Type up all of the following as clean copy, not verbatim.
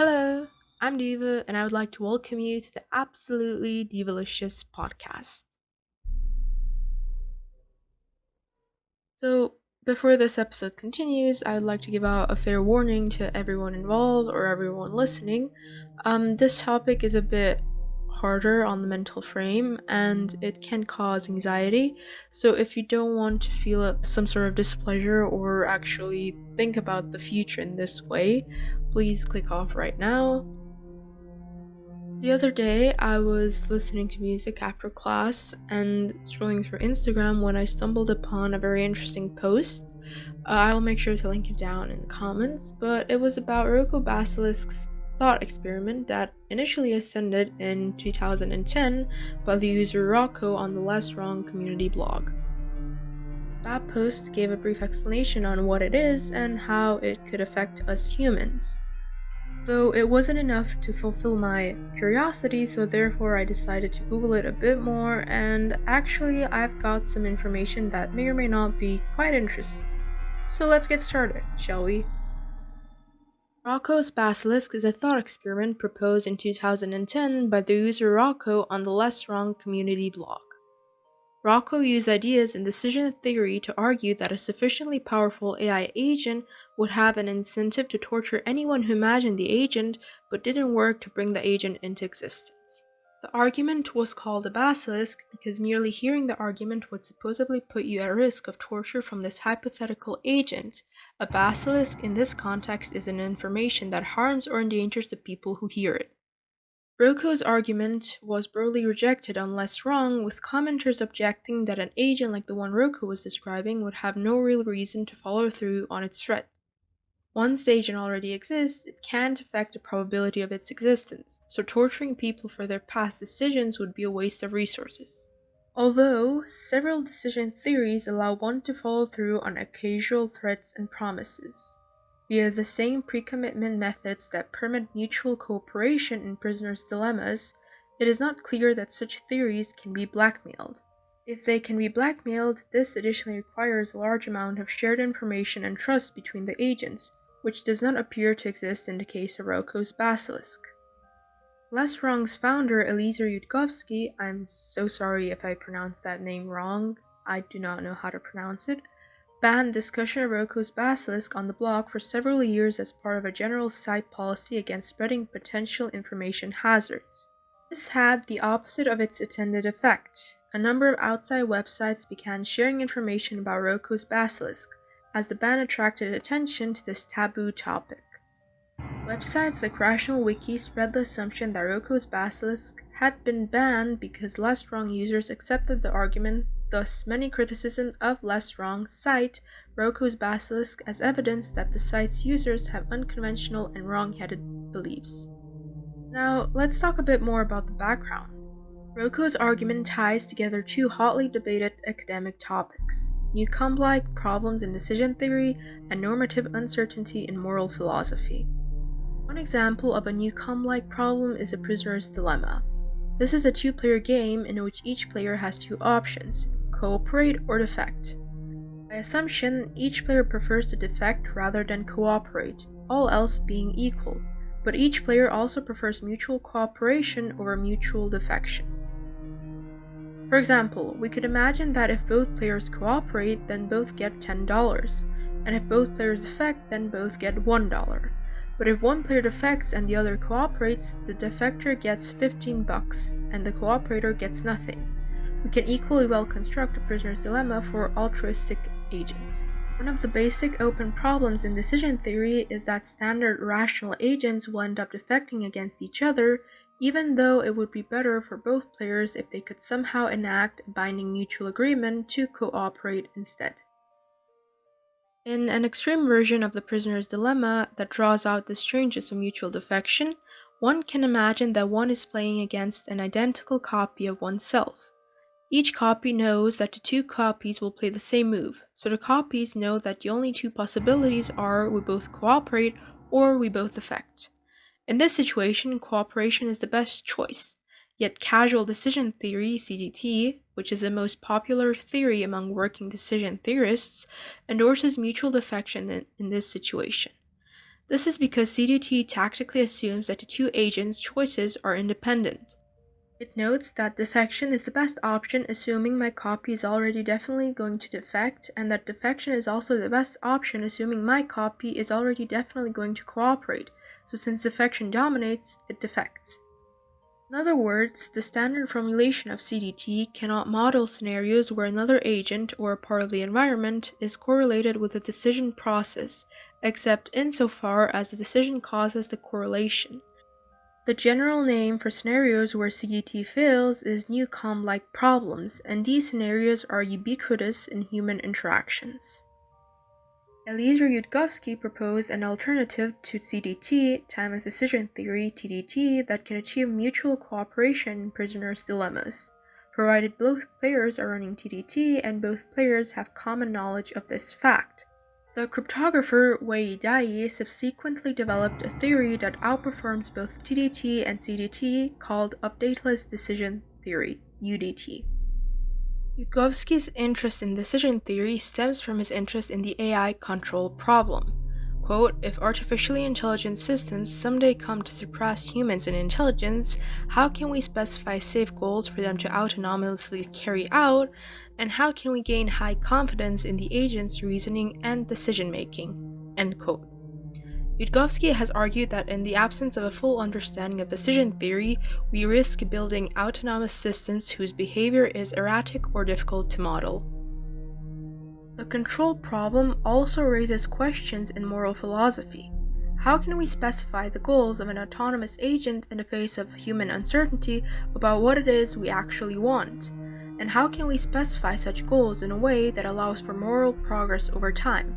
Hello, I'm Diva, and I would like to welcome you to the absolutely Divalicious podcast. So, before this episode continues, I would like to give out a fair warning to everyone involved or everyone listening. This topic is a bit harder on the mental frame and it can cause anxiety. So, if you don't want to feel some sort of displeasure or actually think about the future in this way, please click off right now. The other day, I was listening to music after class and scrolling through Instagram when I stumbled upon a very interesting post. I will make sure to link it down in the comments, but it was about ROKO'S Basilisk's thought experiment that initially ascended in 2010 by the user Rocco on the Less Wrong community blog. That post gave a brief explanation on what it is and how it could affect us humans. Though it wasn't enough to fulfill my curiosity, so therefore I decided to Google it a bit more, and actually I've got some information that may or may not be quite interesting. So let's get started, shall we? ROKO'S Basilisk is a thought experiment proposed in 2010 by the user Rocco on the Less Wrong community blog. Rocco used ideas in decision theory to argue that a sufficiently powerful AI agent would have an incentive to torture anyone who imagined the agent but didn't work to bring the agent into existence. The argument was called a basilisk because merely hearing the argument would supposedly put you at risk of torture from this hypothetical agent. A basilisk in this context is an information that harms or endangers the people who hear it. ROKO'S argument was broadly rejected on Less Wrong, with commenters objecting that an agent like the one Rocco was describing would have no real reason to follow through on its threat. Once the agent already exists, it can't affect the probability of its existence, so torturing people for their past decisions would be a waste of resources. Although, several decision theories allow one to follow through on occasional threats and promises. Via the same pre-commitment methods that permit mutual cooperation in prisoners' dilemmas, it is not clear that such theories can be blackmailed. If they can be blackmailed, this additionally requires a large amount of shared information and trust between the agents, which does not appear to exist in the case of ROKO'S Basilisk. Less Wrong's founder, Eliezer Yudkowsky, I'm so sorry if I pronounced that name wrong, I do not know how to pronounce it, banned discussion of ROKO'S Basilisk on the blog for several years as part of a general site policy against spreading potential information hazards. This had the opposite of its intended effect. A number of outside websites began sharing information about ROKO'S Basilisk, as the ban attracted attention to this taboo topic. Websites like Rational Wiki spread the assumption that ROKO'S Basilisk had been banned because Less Wrong users accepted the argument. Thus, many criticisms of Less Wrong cite ROKO'S Basilisk as evidence that the site's users have unconventional and wrong-headed beliefs. Now, let's talk a bit more about the background. ROKO'S argument ties together two hotly debated academic topics: Newcomb-like problems in decision theory and normative uncertainty in moral philosophy. One example of a Newcomb-like problem is a prisoner's dilemma. This is a two-player game in which each player has two options: cooperate or defect. By assumption, each player prefers to defect rather than cooperate, all else being equal, but each player also prefers mutual cooperation over mutual defection. For example, we could imagine that if both players cooperate, then both get $10, and if both players defect, then both get $1. But if one player defects and the other cooperates, the defector gets $15 and the cooperator gets nothing. We can equally well construct a prisoner's dilemma for altruistic agents. One of the basic open problems in decision theory is that standard rational agents will end up defecting against each other, even though it would be better for both players if they could somehow enact a binding mutual agreement to cooperate instead. In an extreme version of the prisoner's dilemma that draws out the strangeness of mutual defection, one can imagine that one is playing against an identical copy of oneself. Each copy knows that the two copies will play the same move, so the copies know that the only two possibilities are we both cooperate or we both defect. In this situation, cooperation is the best choice. Yet casual decision theory, CDT, which is the most popular theory among working decision theorists, endorses mutual defection in this situation. This is because CDT tactically assumes that the two agents' choices are independent. It notes that defection is the best option assuming my copy is already definitely going to defect, and that defection is also the best option assuming my copy is already definitely going to cooperate, so since defection dominates, it defects. In other words, the standard formulation of CDT cannot model scenarios where another agent or a part of the environment is correlated with the decision process, except insofar as the decision causes the correlation. The general name for scenarios where CDT fails is Newcomb-like problems, and these scenarios are ubiquitous in human interactions. Eliezer Yudkowsky proposed an alternative to CDT, timeless decision theory (TDT), that can achieve mutual cooperation in prisoners' dilemmas, provided both players are running TDT and both players have common knowledge of this fact. The cryptographer Wei Dai subsequently developed a theory that outperforms both TDT and CDT called updateless decision theory (UDT). Yudkowsky's interest in decision theory stems from his interest in the AI control problem. Quote, "If artificially intelligent systems someday come to surpass humans in intelligence, how can we specify safe goals for them to autonomously carry out, and how can we gain high confidence in the agent's reasoning and decision-making?" End quote. Yudkowsky has argued that in the absence of a full understanding of decision theory, we risk building autonomous systems whose behavior is erratic or difficult to model. The control problem also raises questions in moral philosophy. How can we specify the goals of an autonomous agent in the face of human uncertainty about what it is we actually want? And how can we specify such goals in a way that allows for moral progress over time?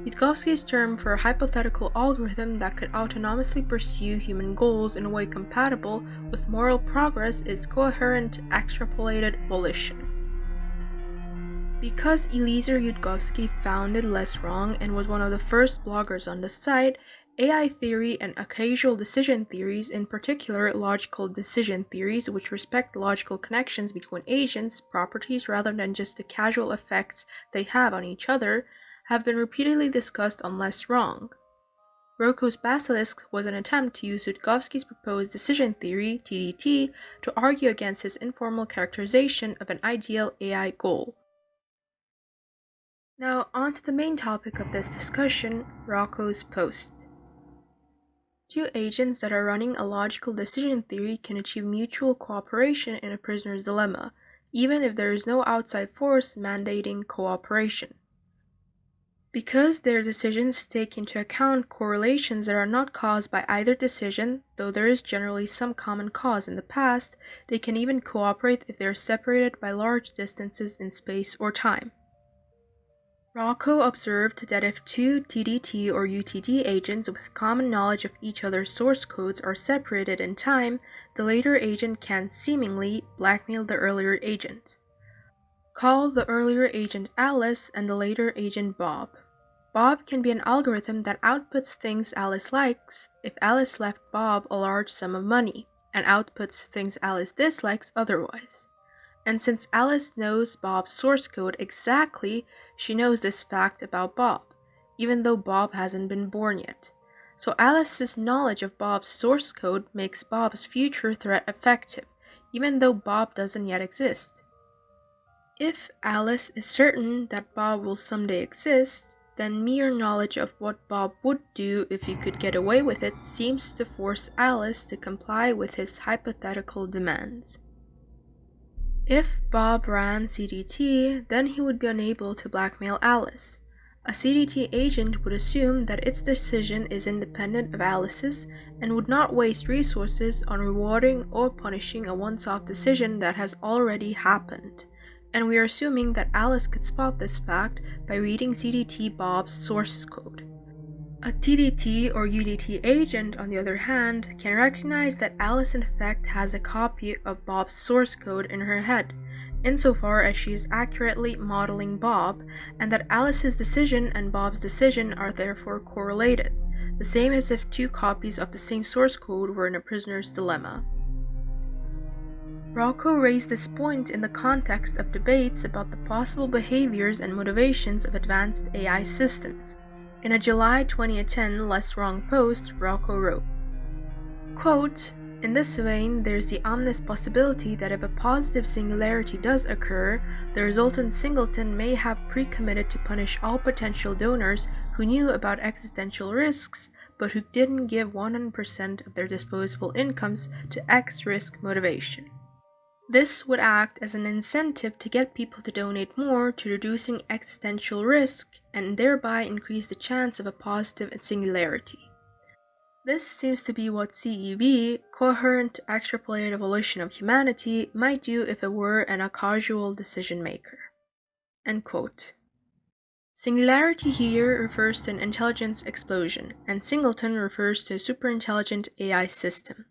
Yudkowsky's term for a hypothetical algorithm that could autonomously pursue human goals in a way compatible with moral progress is coherent extrapolated volition. Because Eliezer Yudkowsky founded Less Wrong and was one of the first bloggers on the site, AI theory and occasional decision theories, in particular logical decision theories which respect logical connections between agents' properties rather than just the causal effects they have on each other, have been repeatedly discussed on Less Wrong. ROKO'S Basilisk was an attempt to use Yudkowsky's proposed decision theory, TDT, to argue against his informal characterization of an ideal AI goal. Now, on to the main topic of this discussion, Rocco's post. Two agents that are running a logical decision theory can achieve mutual cooperation in a prisoner's dilemma, even if there is no outside force mandating cooperation. Because their decisions take into account correlations that are not caused by either decision, though there is generally some common cause in the past, they can even cooperate if they are separated by large distances in space or time. Rocco observed that if two TDT or UTD agents with common knowledge of each other's source codes are separated in time, the later agent can seemingly blackmail the earlier agent. Call the earlier agent Alice and the later agent Bob. Bob can be an algorithm that outputs things Alice likes if Alice left Bob a large sum of money, and outputs things Alice dislikes otherwise. And since Alice knows Bob's source code exactly, she knows this fact about Bob, even though Bob hasn't been born yet. So Alice's knowledge of Bob's source code makes Bob's future threat effective, even though Bob doesn't yet exist. If Alice is certain that Bob will someday exist, then mere knowledge of what Bob would do if he could get away with it seems to force Alice to comply with his hypothetical demands. If Bob ran CDT, then he would be unable to blackmail Alice. A CDT agent would assume that its decision is independent of Alice's and would not waste resources on rewarding or punishing a once-off decision that has already happened. And we are assuming that Alice could spot this fact by reading CDT Bob's source code. A TDT or UDT agent, on the other hand, can recognize that Alice in fact has a copy of Bob's source code in her head, insofar as she is accurately modeling Bob, and that Alice's decision and Bob's decision are therefore correlated, the same as if two copies of the same source code were in a prisoner's dilemma. Rocco raised this point in the context of debates about the possible behaviors and motivations of advanced AI systems. In a July 2010 Less Wrong post, Rocco wrote, quote, "In this vein, there's the ominous possibility that if a positive singularity does occur, the resultant singleton may have pre-committed to punish all potential donors who knew about existential risks, but who didn't give 100% of their disposable incomes to X risk motivation. This would act as an incentive to get people to donate more to reducing existential risk and thereby increase the chance of a positive singularity. This seems to be what CEV, coherent extrapolated evolution of humanity, might do if it were a causal decision maker." End quote. Singularity here refers to an intelligence explosion, and singleton refers to a superintelligent AI system.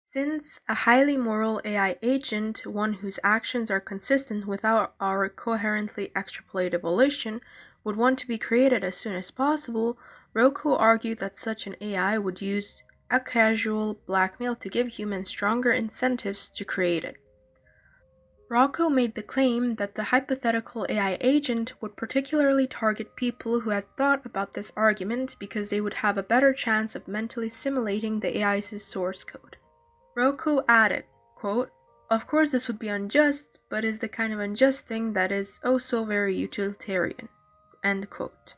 Since a highly moral AI agent, one whose actions are consistent with our coherently extrapolated evolution, would want to be created as soon as possible, Rocco argued that such an AI would use a casual blackmail to give humans stronger incentives to create it. Rocco made the claim that the hypothetical AI agent would particularly target people who had thought about this argument because they would have a better chance of mentally simulating the AI's source code. Rocco added, quote, "Of course this would be unjust, but is the kind of unjust thing that is oh so very utilitarian." End quote.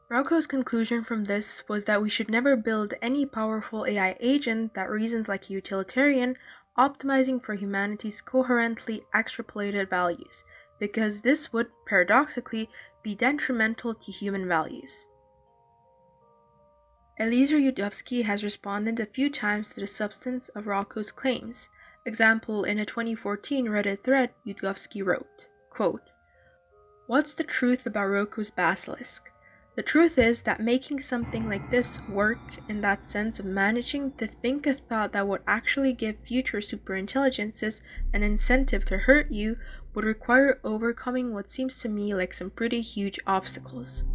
Rocco's conclusion from this was that we should never build any powerful AI agent that reasons like a utilitarian, optimizing for humanity's coherently extrapolated values, because this would, paradoxically, be detrimental to human values. Eliezer Yudkowsky has responded a few times to the substance of Rocco's claims. Example, in a 2014 Reddit thread, Yudkowsky wrote, quote, "What's the truth about Rocco's basilisk? The truth is that making something like this work, in that sense of managing to think a thought that would actually give future superintelligences an incentive to hurt you, would require overcoming what seems to me like some pretty huge obstacles.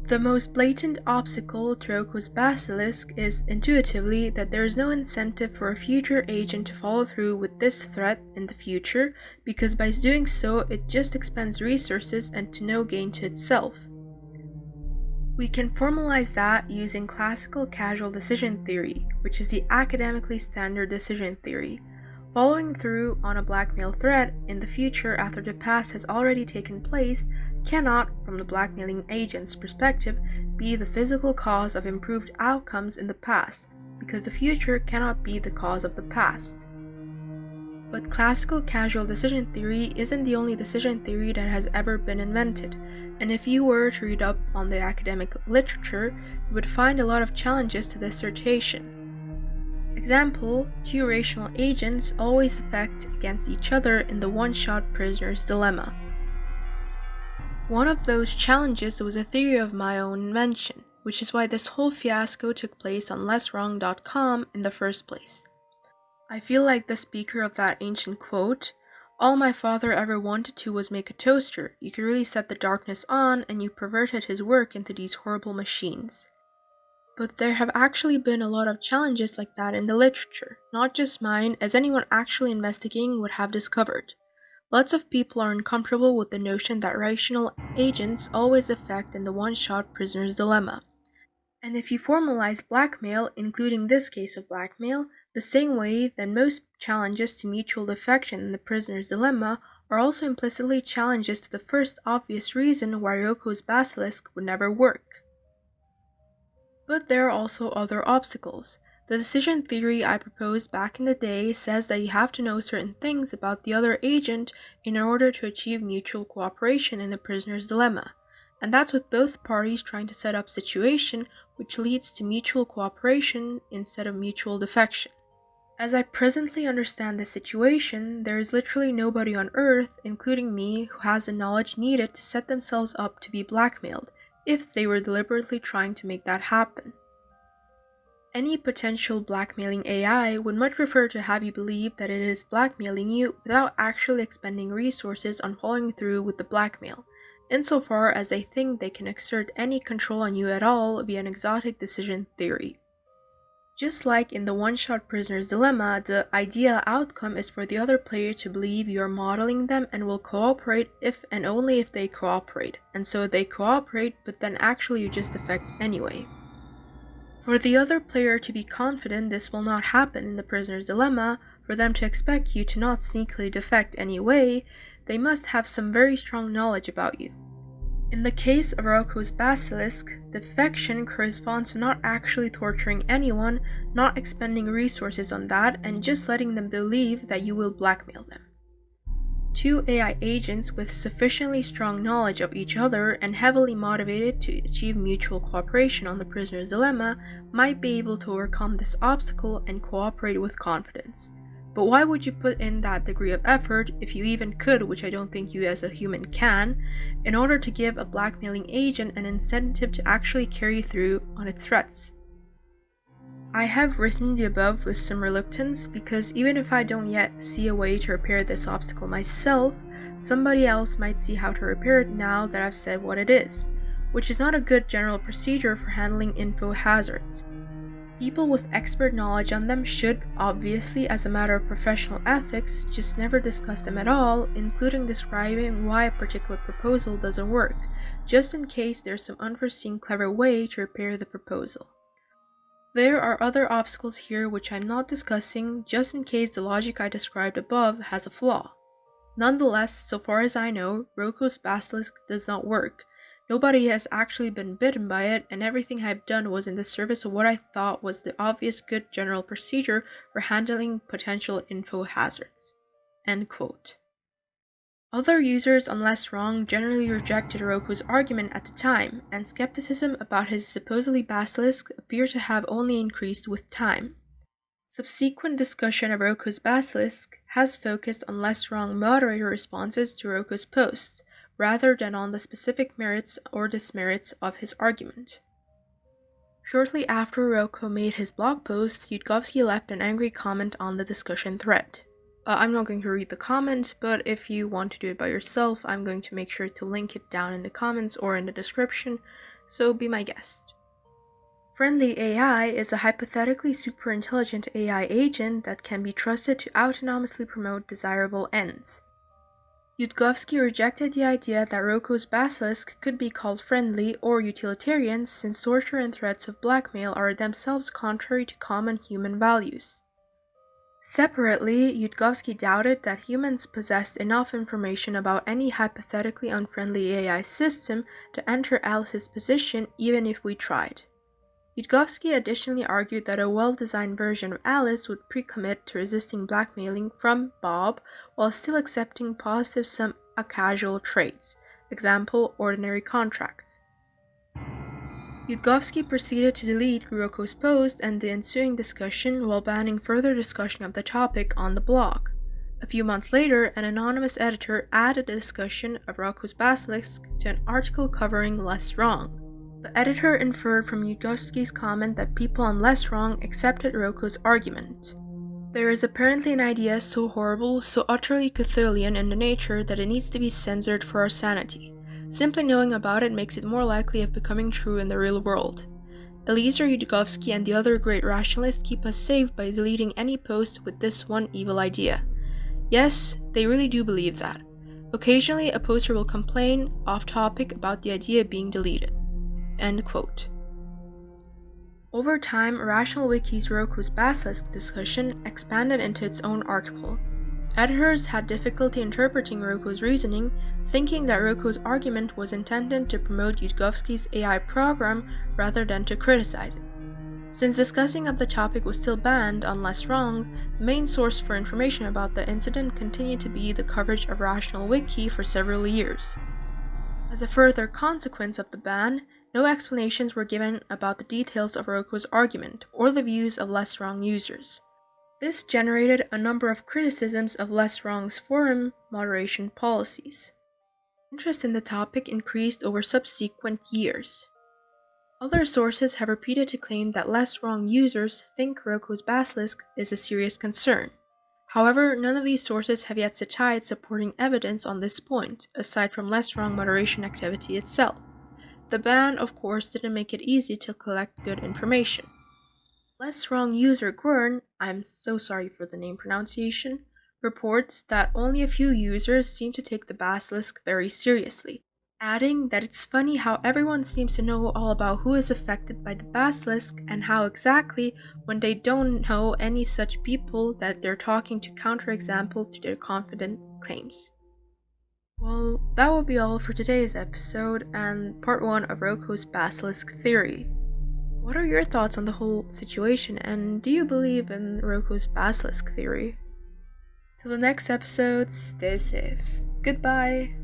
The most blatant obstacle to ROKO'S basilisk is, intuitively, that there is no incentive for a future agent to follow through with this threat in the future, because by doing so it just expends resources and to no gain to itself. We can formalize that using classical causal decision theory, which is the academically standard decision theory. Following through on a blackmail threat in the future after the past has already taken place cannot, from the blackmailing agent's perspective, be the physical cause of improved outcomes in the past, because the future cannot be the cause of the past. But classical causal decision theory isn't the only decision theory that has ever been invented, and if you were to read up on the academic literature, you would find a lot of challenges to dissertation. Example, two rational agents always affect against each other in the one-shot prisoner's dilemma. One of those challenges was a theory of my own invention, which is why this whole fiasco took place on lesswrong.com in the first place. I feel like the speaker of that ancient quote, "All my father ever wanted to was make a toaster. You could really set the darkness on, and you perverted his work into these horrible machines." But there have actually been a lot of challenges like that in the literature, not just mine, as anyone actually investigating would have discovered. Lots of people are uncomfortable with the notion that rational agents always affect in the one-shot prisoner's dilemma. And if you formalize blackmail, including this case of blackmail, the same way, then most challenges to mutual affection in the prisoner's dilemma are also implicitly challenges to the first obvious reason why ROKO'S basilisk would never work. But there are also other obstacles. The decision theory I proposed back in the day says that you have to know certain things about the other agent in order to achieve mutual cooperation in the prisoner's dilemma. And that's with both parties trying to set up a situation which leads to mutual cooperation instead of mutual defection. As I presently understand the situation, there is literally nobody on Earth, including me, who has the knowledge needed to set themselves up to be blackmailed, if they were deliberately trying to make that happen. Any potential blackmailing AI would much prefer to have you believe that it is blackmailing you without actually expending resources on following through with the blackmail, insofar as they think they can exert any control on you at all via an exotic decision theory. Just like in the one-shot prisoner's dilemma, the ideal outcome is for the other player to believe you are modeling them and will cooperate if and only if they cooperate, and so they cooperate, but then actually you just defect anyway. For the other player to be confident this will not happen in the prisoner's dilemma, for them to expect you to not sneakily defect anyway, they must have some very strong knowledge about you. In the case of ROKO'S Basilisk, defection corresponds to not actually torturing anyone, not expending resources on that, and just letting them believe that you will blackmail them. Two AI agents with sufficiently strong knowledge of each other and heavily motivated to achieve mutual cooperation on the prisoner's dilemma might be able to overcome this obstacle and cooperate with confidence. But why would you put in that degree of effort, if you even could, which I don't think you as a human can, in order to give a blackmailing agent an incentive to actually carry through on its threats? I have written the above with some reluctance because even if I don't yet see a way to repair this obstacle myself, somebody else might see how to repair it now that I've said what it is, which is not a good general procedure for handling info hazards. People with expert knowledge on them should, obviously as a matter of professional ethics, just never discuss them at all, including describing why a particular proposal doesn't work, just in case there's some unforeseen clever way to repair the proposal. There are other obstacles here which I'm not discussing, just in case the logic I described above has a flaw. Nonetheless, so far as I know, ROKO'S Basilisk does not work. Nobody has actually been bitten by it, and everything I've done was in the service of what I thought was the obvious good general procedure for handling potential info hazards." End quote. Other users on Less Wrong generally rejected ROKO'S argument at the time, and skepticism about his supposedly basilisk appeared to have only increased with time. Subsequent discussion of ROKO'S Basilisk has focused on Less Wrong moderator responses to ROKO'S posts, rather than on the specific merits or dismerits of his argument. Shortly after Rocco made his blog post, Yudkowsky left an angry comment on the discussion thread. I'm not going to read the comment, but if you want to do it by yourself, I'm going to make sure to link it down in the comments or in the description, so be my guest. Friendly AI is a hypothetically superintelligent AI agent that can be trusted to autonomously promote desirable ends. Yudkowsky rejected the idea that ROKO'S Basilisk could be called friendly or utilitarian, since torture and threats of blackmail are themselves contrary to common human values. Separately, Yudkowsky doubted that humans possessed enough information about any hypothetically unfriendly AI system to enter Alice's position even if we tried. Yudkowsky additionally argued that a well-designed version of Alice would pre-commit to resisting blackmailing from Bob while still accepting positive some casual traits, example, ordinary contracts. Yudkowsky proceeded to delete ROKO'S post and the ensuing discussion while banning further discussion of the topic on the blog. A few months later, an anonymous editor added a discussion of ROKO'S Basilisk to an article covering Less Wrong. The editor inferred from Yudkowsky's comment that people on Less Wrong accepted ROKO'S argument. There is apparently an idea so horrible, so utterly Cthulhian in the nature that it needs to be censored for our sanity. Simply knowing about it makes it more likely of becoming true in the real world. Eliezer Yudkowsky and the other great rationalists keep us safe by deleting any post with this one evil idea. Yes, they really do believe that. Occasionally, a poster will complain, off topic, about the idea being deleted. End quote. Over time, Rational Wiki's ROKO'S Basilisk discussion expanded into its own article. Editors had difficulty interpreting ROKO'S reasoning, thinking that ROKO'S argument was intended to promote Yudkowsky's AI program rather than to criticize it. Since discussing of the topic was still banned on Less Wrong, the main source for information about the incident continued to be the coverage of Rational Wiki for several years. As a further consequence of the ban, no explanations were given about the details of ROKO'S argument or the views of Less Wrong users. This generated a number of criticisms of Less Wrong's forum moderation policies. Interest in the topic increased over subsequent years. Other sources have repeated to claim that Less Wrong users think ROKO'S Basilisk is a serious concern. However, none of these sources have yet cited supporting evidence on this point, aside from Less Wrong moderation activity itself. The ban, of course, didn't make it easy to collect good information. Less Wrong user Gwern, I'm so sorry for the name pronunciation, reports that only a few users seem to take the basilisk very seriously, adding that it's funny how everyone seems to know all about who is affected by the basilisk and how exactly, when they don't know any such people, that they're talking to counterexample to their confident claims. Well, that will be all for today's episode and part 1 of Roko's basilisk theory. What are your thoughts on the whole situation, and do you believe in Roko's basilisk theory? Till the next episode, stay safe. Goodbye!